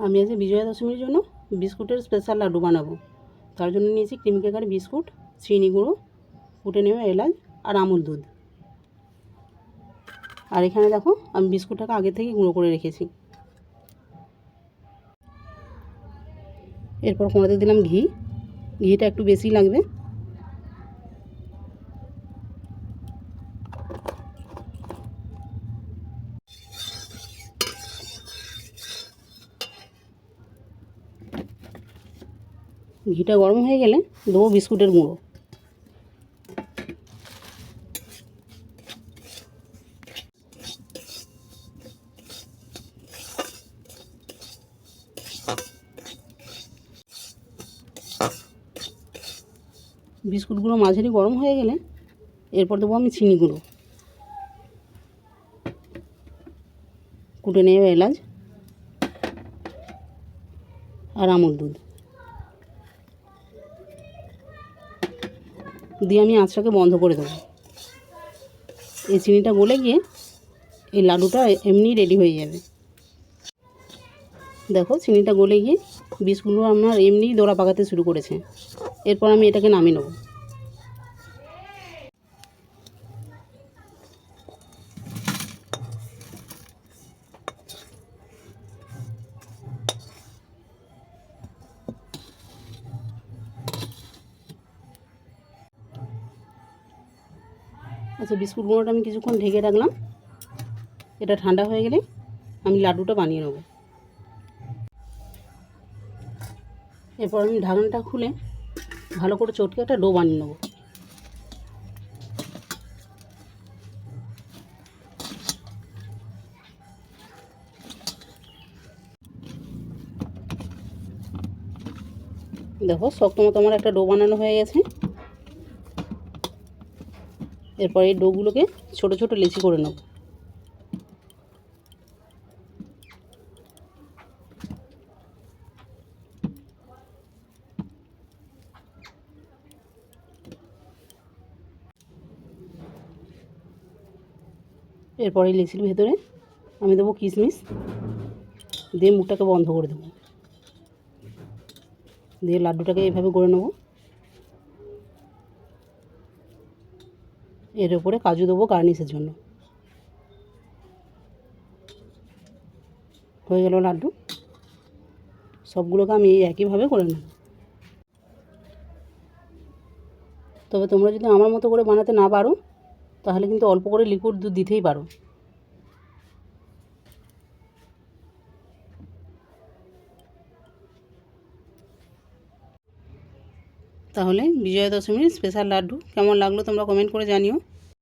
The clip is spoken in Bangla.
আমি আজকে বিজয়া দশমীর জন্য বিস্কুটের স্পেশাল লাড্ডু বানাবো। তার জন্য নিয়েছি ক্রিম কেকার বিস্কুট, চিনি গুঁড়ো, কুটে নেওয়া এলাচ আর আমুল দুধ। আর এখানে দেখো আমি বিস্কুটটাকে আগে থেকে গুঁড়ো করে রেখেছি। এরপর কড়াতে দিলাম ঘি। ঘিটা একটু বেশি লাগবে। ঘিটা গরম হয়ে গেলে দেবো বিস্কুটের গুঁড়ো। বিস্কুটগুলো মাঝারি গরম হয়ে গেলে এরপর দেবো আমি চিনি গুঁড়ো, কুটে নেওয়া এলাচ আর আমুল দুধ দিয়ে আমি আঁচটাকে বন্ধ করে দেবো। এই চিনিটা গলে গিয়ে এই লাড্ডুটা এমনি রেডি হয়ে যাবে। দেখো চিনিটা গলে গিয়ে বিস্কুটগুলো আমার এমনিই দোড়া পাকাতে শুরু করেছে। এরপর আমি এটাকে নামিয়ে নেব। আচ্ছা, বিস্কুট গুঁড়োটা আমি কিছুক্ষণ ঢেকে রাখলাম। এটা ঠান্ডা হয়ে গেলে আমি লাড্ডুটা বানিয়ে নেব। এরপর আমি ঢাকনাটা খুলে ভালো করে চটকে একটা ডো বানিয়ে নেব। দেখো শক্ত মতো আমার একটা ডো বানানো হয়ে গেছে। এরপর এই ডোগুলোকে ছোট ছোট লেচি করে নেব। এরপর এই লেচির ভেতরে আমি দেবো কিশমিশ, দিয়ে মুখটাকে বন্ধ করে দেবো। দিয়ে লাড্ডুটাকে এইভাবে করে নেব। এর উপরে কাজু দেবো গার্নিশের জন্য। হয়ে গেল লাড্ডু। সবগুলোকে আমি এই একইভাবে করে নেব। তবে তোমরা যদি আমার মতো করে বানাতে না পারো তাহলে কিন্তু অল্প করে লিকুইড দুধ দিতেই পারো। তাহলে বিজয়া দশমীর স্পেশাল লাড্ডু কেমন লাগলো তোমরা কমেন্ট করে জানিও।